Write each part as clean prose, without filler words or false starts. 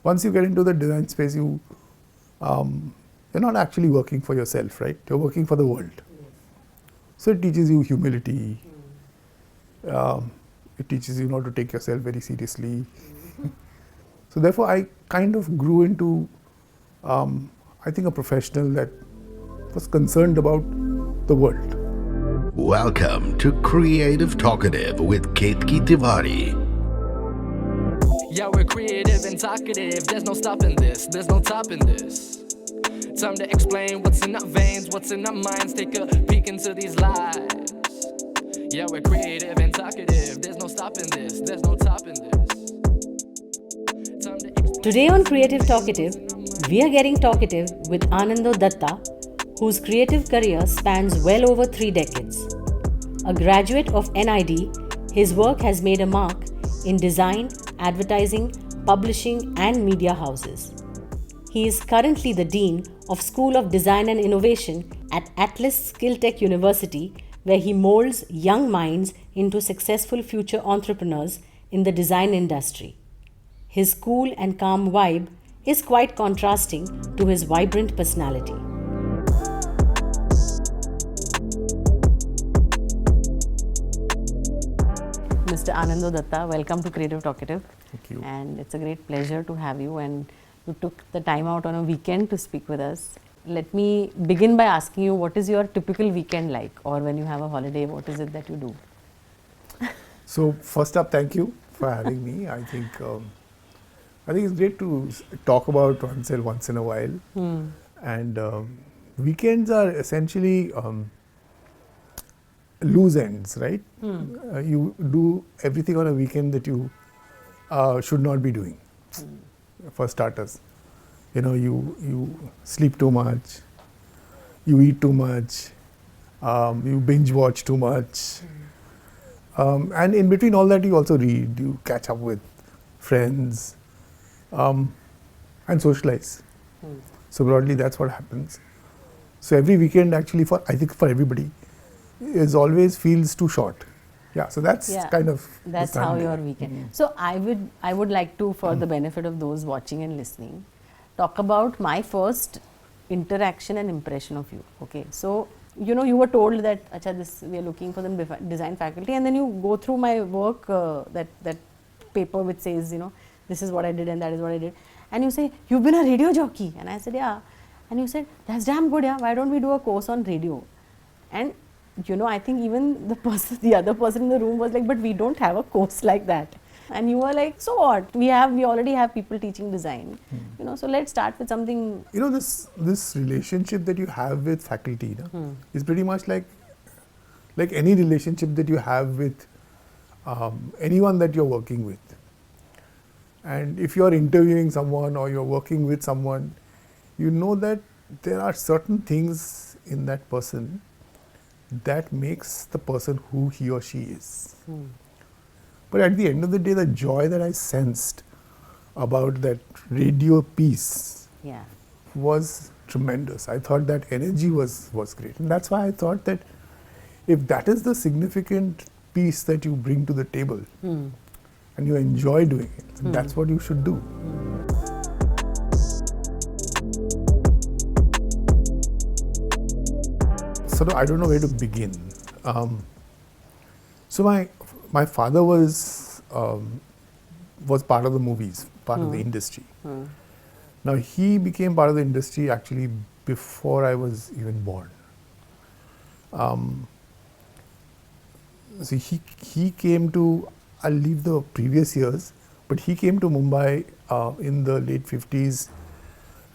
once you get into the design space, you're not actually working for yourself, right? You're working for the world. So it teaches you humility. It teaches you not to take yourself very seriously. So therefore, I kind of grew into, I think, a professional that was concerned about the world. Welcome to Creative Talkative with Ketki Tewary. Yeah, we're creative and talkative. There's no stopping this. There's no topping this. Time to explain what's in our veins, what's in our minds. Take a peek into these lives. Yeah, we're creative and talkative. There's no stopping this. There's no topping this. Today on Creative Talkative, we are getting talkative with Anando Dutta, whose creative career spans well over 3 decades. A graduate of NID, his work has made a mark in design, advertising, publishing, and media houses. He is currently the Dean of School of Design and Innovation at Atlas Skilltech University, where he molds young minds into successful future entrepreneurs in the design industry. His cool and calm vibe is quite contrasting to his vibrant personality. Mr. Anando Dutta, welcome to Creative Talkative. Thank you. And it's a great pleasure to have you, and you took the time out on a weekend to speak with us. Let me begin by asking you, what is your typical weekend like, or when you have a holiday, what is it that you do? So first up, thank you for having me. I think it's great to talk about oneself once in a while. And weekends are essentially loose ends, right? You do everything on a weekend that you should not be doing. For starters, you sleep too much, you eat too much, you binge watch too much, and in between all that you also read, you catch up with friends, and socialize. So broadly that's what happens. So every weekend actually, I think for everybody, is always feels too short. Yeah, so that's kind of that's how your weekend. So I would like to, for the benefit of those watching and listening, talk about my first interaction and impression of you. Okay, so you were told that we are looking for the design faculty, and then you go through my work, that paper which says this is what I did and that is what I did, and you say you've been a radio jockey, and I said yeah, and you said that's damn good, yeah, why don't we do a course on radio? And I think even the other person in the room was like, but we don't have a course like that. And you were like, so what? We already have people teaching design. So let's start with something. This relationship that you have with faculty is pretty much like any relationship that you have with anyone that you're working with. And if you're interviewing someone or you're working with someone, you know that there are certain things in that person that makes the person who he or she is. But at the end of the day, the joy that I sensed about that radio piece was tremendous. I thought that energy was great. And that's why I thought that if that is the significant piece that you bring to the table and you enjoy doing it, that's what you should do. So I don't know where to begin. So my father was part of the movies, part of the industry. Now he became part of the industry actually before I was even born. So he came to, I'll leave the previous years, but he came to Mumbai in the late 50s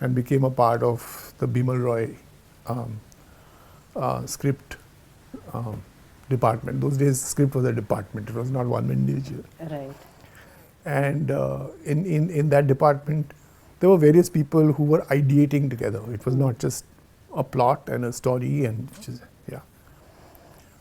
and became a part of the Bimal Roy script department. Those days script was a department, it was not one individual. Right. And in that department there were various people who were ideating together. It was not just a plot and a story, and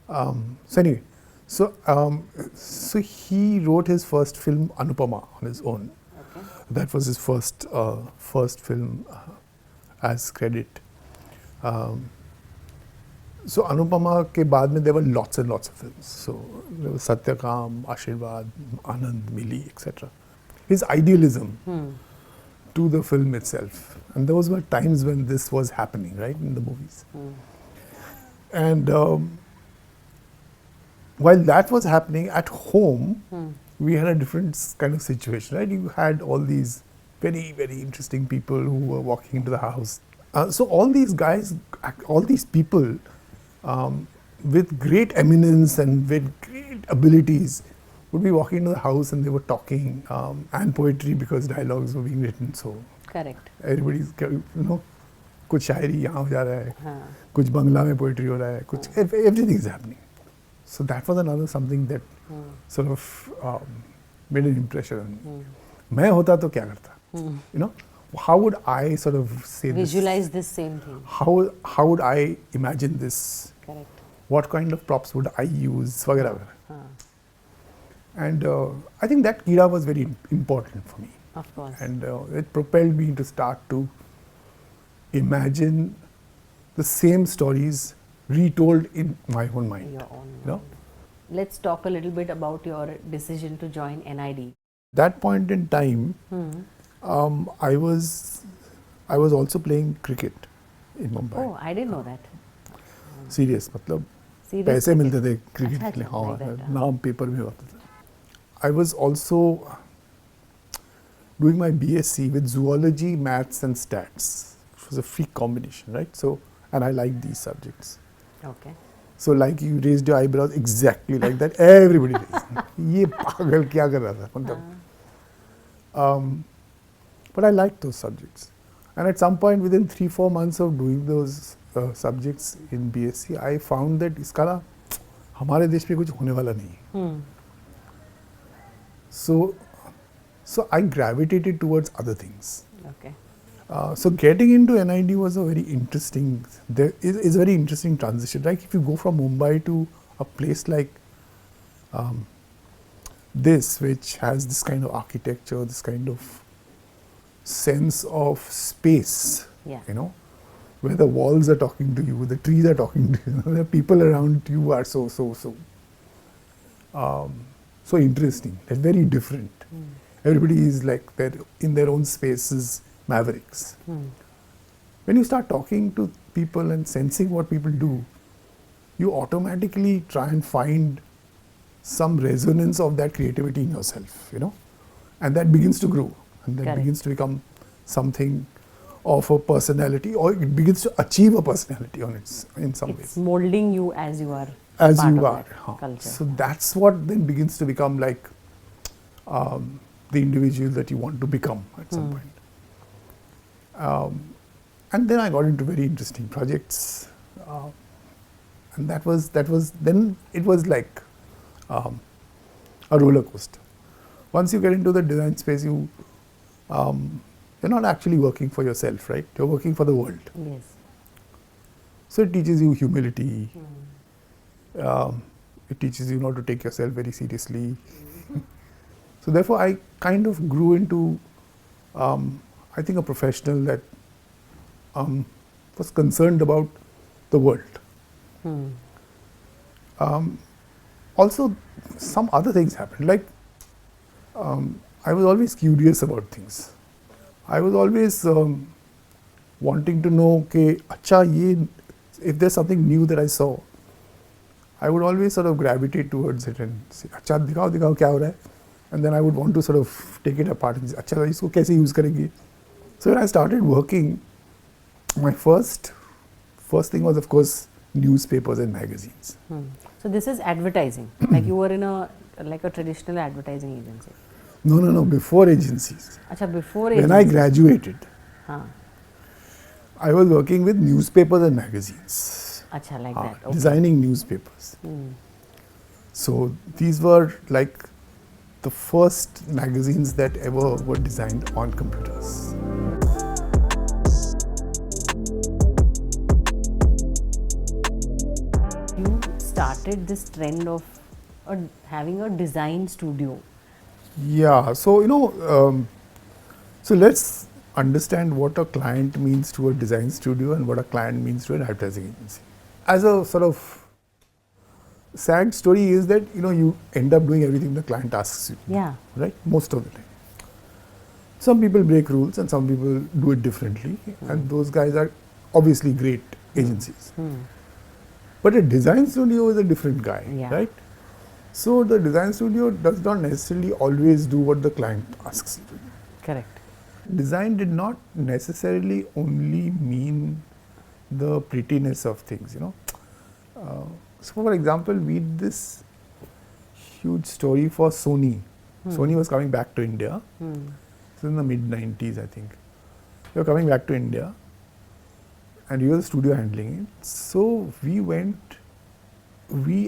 so anyway, so he wrote his first film Anupama on his own. Okay. That was his first film as credit. So Anupama ke baad mein there were lots and lots of films. So there was Satyakam, Ashirwad, Anand, Mili, etc. His idealism to the film itself. And those were times when this was happening, right, in the movies. And while that was happening at home, we had a different kind of situation, right? You had all these very, very interesting people who were walking into the house. So all these guys, all these people with great eminence and with great abilities would be walking into the house and they were talking and poetry because dialogues were being written. So Correct. everybody's, कुछ शायरी यहाँ हो जा रहा है, कुछ बंगला में poetry हो रहा है, कुछ everything is happening. So that was another something that sort of made an impression on me. मैं होता तो क्या करता? You know, how would I sort of say Visualize this same thing. How would I imagine this? Correct. What kind of props would I use? वगैरह वगैरह. And I think that kira was very important for me. Of course. And it propelled me to start to imagine the same stories retold in my own mind. Your own You know? Let's talk a little bit about your decision to join NID. That point in time, I was also playing cricket in Mumbai. Oh, I didn't know that. Serious, मतलब Serious पैसे cricket. मिलते थे cricket अच्छा, के लिए. अच्छा, हाँ, like that, नाम पेपर में आता था. I was also doing my BSc with zoology, maths and stats. It was a free combination, right? So, and I liked these subjects. Okay. So like you raised your eyebrows exactly like that. Everybody raised. ये पागल क्या कर रहा था? मतलब. But I liked those subjects. And at some point within 3-4 months of doing those subjects in BSc, I found that इसका ना हमारे देश में कुछ होने वाला नहीं है. So I gravitated towards other things. Okay. So getting into NID was a very interesting, is a very interesting transition. Like if you go from Mumbai to a place like this, which has this kind of architecture, this kind of sense of space, Yeah. you know, where the walls are talking to you, the trees are talking to you, the people around you are so interesting. They're very different. Everybody is like they're in their own spaces, mavericks. When you start talking to people and sensing what people do, you automatically try and find some resonance of that creativity in yourself, you know, and that begins to grow, and that Correct. begins to become something of a personality, or it begins to achieve a personality on its in some It's ways. molding you as you are. As part you of are. that Huh. Culture. So that's what then begins to become like the individual that you want to become at some point. And then I got into very interesting projects, and that was then it was like a roller coaster. Once you get into the design space, you're not actually working for yourself, right? You're working for the world. Yes. So it teaches you humility. It teaches you not to take yourself very seriously. So therefore, I kind of grew into, I think, a professional that was concerned about the world. Also, some other things happened. Like, I was always curious about things. I was always wanting to know, okay, if there's something new that I saw, I would always sort of gravitate towards it and say, अच्छा दिखाओ क्या हो रहा है? And then I would want to sort of take it apart and say, अच्छा इसको कैसे use करेंगे? So when I started working, my first thing was, of course, newspapers and magazines. So this is advertising. Like you were in a traditional advertising agency. No, before agencies. Acha, before When I graduated, हाँ. I was working with newspapers and magazines. Acha, like that. Okay. Designing newspapers. So these were like the first magazines that ever were designed on computers. You started this trend of having a design studio. Yeah, so so let's understand what a client means to a design studio and what a client means to an advertising agency. As a sort of sad story is that you end up doing everything the client asks you to do, Yeah. right? Most of the time. Some people break rules and some people do it differently, and those guys are obviously great agencies. But a design studio is a different guy, Yeah. right? So the design studio does not necessarily always do what the client asks you to do. Correct. Design did not necessarily only mean the prettiness of things, so for example, we did this huge story for Sony. Sony was coming back to India. So in the mid-90s, I think. They were coming back to India and we were the studio handling it. So we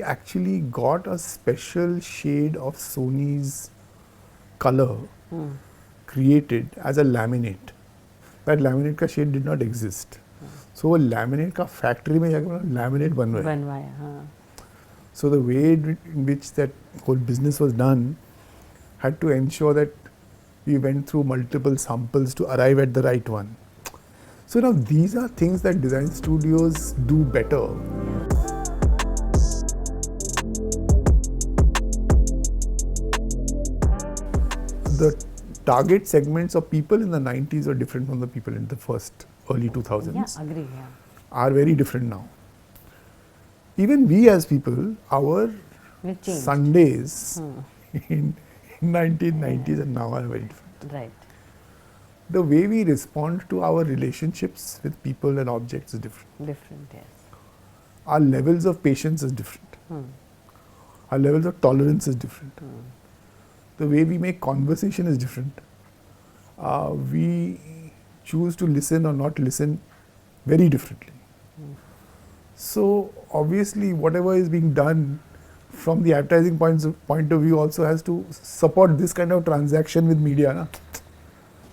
actually got a special shade of Sony's color created as a laminate. That laminate का shade did not exist. So वो laminate का factory में जाकर laminate बनवाया. बनवाया, हाँ. So the way in which that whole business was done had to ensure that we went through multiple samples to arrive at the right one. So now these are things that design studios do better. The target segments of people in the 90s are different from the people in the first early 2000s. Yeah, agree, yeah. Are very different now. Even we as people, our We've changed. Sundays in 1990s and now are very different. Right. The way we respond to our relationships with people and objects is different. Different, yes. Our levels of patience is different. Our levels of tolerance is different. The way we make conversation is different. We choose to listen or not listen very differently. So obviously whatever is being done from the advertising point of view also has to support this kind of transaction with media. Na?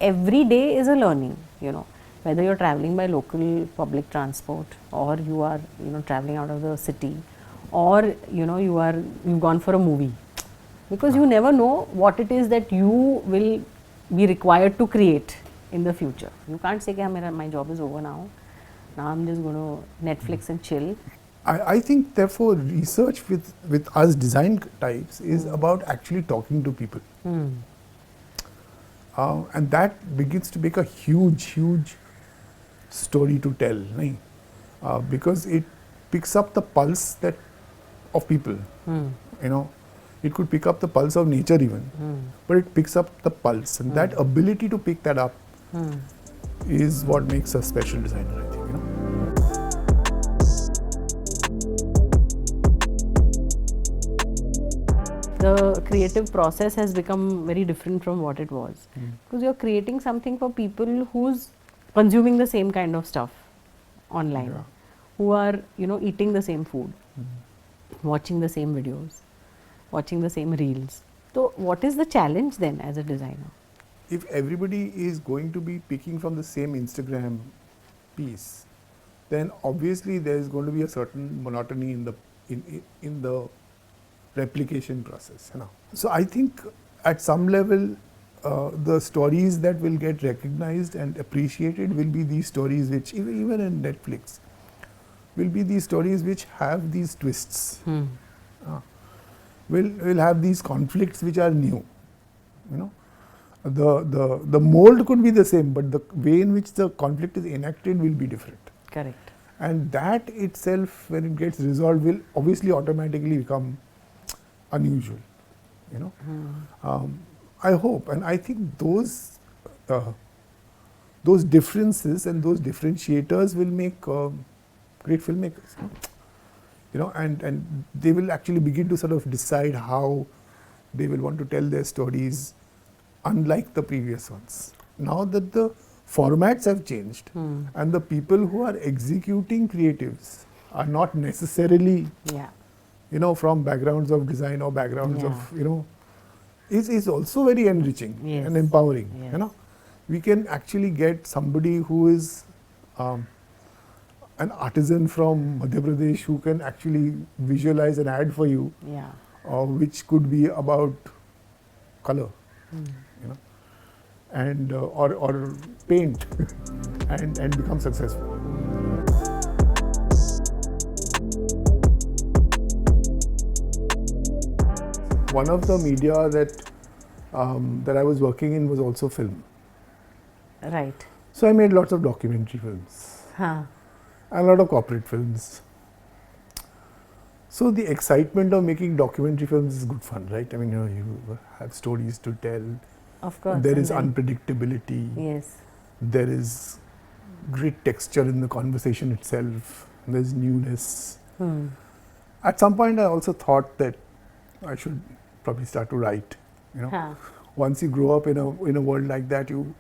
Every day is a learning, whether you're traveling by local public transport or you are, traveling out of the city or, you've gone for a movie. Because you never know what it is that you will be required to create in the future. You can't say, my job is over now. Now I'm just going to Netflix and chill. I think therefore research with us design types is about actually talking to people. And that begins to make a huge story to tell. Nahin? Because it picks up the pulse of people. It could pick up the pulse of nature even, but it picks up the pulse, and that ability to pick that up is what makes a special designer, I think. The creative process has become very different from what it was, because you're creating something for people who's consuming the same kind of stuff online, who are eating the same food, watching the same videos, watching the same reels. So what is the challenge then as a designer? If everybody is going to be picking from the same Instagram piece, then obviously there is going to be a certain monotony in the replication process. So I think at some level the stories that will get recognized and appreciated will be these stories which even in Netflix will be these stories which have these twists. Will have these conflicts which are new. The mold could be the same, but the way in which the conflict is enacted will be different. Correct. And that itself, when it gets resolved, will obviously automatically become unusual. I hope, and I think those differences and those differentiators will make great filmmakers. And they will actually begin to sort of decide how they will want to tell their stories, unlike the previous ones. Now that the formats have changed and the people who are executing creatives are not necessarily from backgrounds of design or backgrounds of is also very enriching and empowering. We can actually get somebody who is an artisan from Madhya Pradesh who can actually visualize an ad for you, which could be about color, and or paint, and become successful. One of the media that I was working in was also film. Right. So I made lots of documentary films Huh. and a lot of corporate films. So the excitement of making documentary films is good fun, right? I mean, you have stories to tell. Of course. There and is then- unpredictability. Yes. There is great texture in the conversation itself. There's newness. At some point, I also thought that I should probably start to write. Huh. Once you grow up in a world like that, you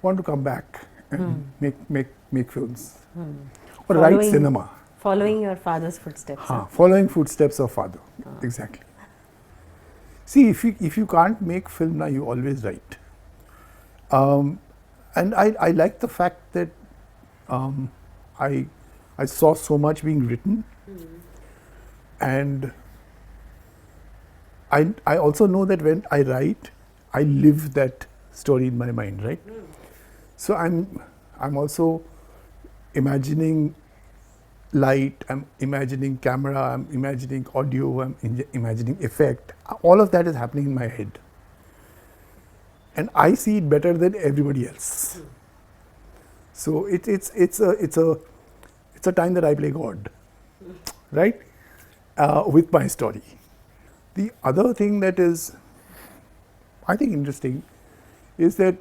want to come back and make films or write Following- cinema. Following your father's footsteps. Following footsteps of father. Exactly. See, if you can't make film now, you always write. And I like the fact that I saw so much being written, and I also know that when I write, I live that story in my mind, right? So I'm also imagining light, I'm imagining camera, I'm imagining audio, I'm imagining effect. All of that is happening in my head, and I see it better than everybody else. So it's a time that I play God, right? With my story. The other thing that is, I think, interesting is that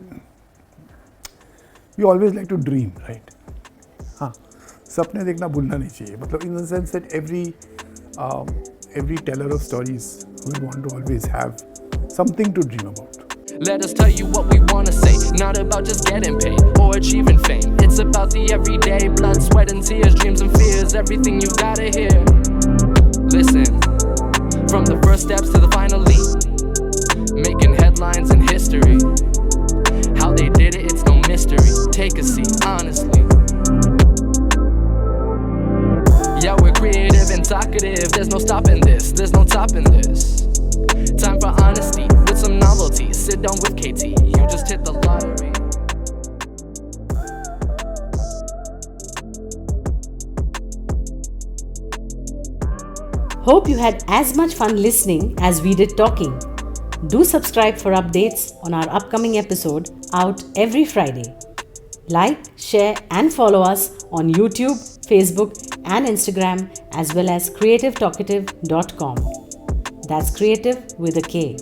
we always like to dream, right? सपने देखना भूलना नहीं चाहिए. मतलब in the sense that every teller of stories will want to always have something to dream about. Let us tell you what we wanna say. Not about just getting paid or achieving fame. It's about the everyday blood, sweat and tears, dreams and fears, everything you gotta hear. Listen, from the first steps to the final leap, making headlines in history. How they did it, it's no mystery. Take a seat, honestly. Yeah, we're creative and talkative. There's no stopping this, there's no topping this. Time for honesty with some novelty. Sit down with KT, you just hit the lottery. Hope you had as much fun listening as we did talking. Do subscribe for updates on our upcoming episode out every Friday. Like, share and follow us on YouTube, Facebook and Instagram, as well as creativetalkative.com. That's creative with a K.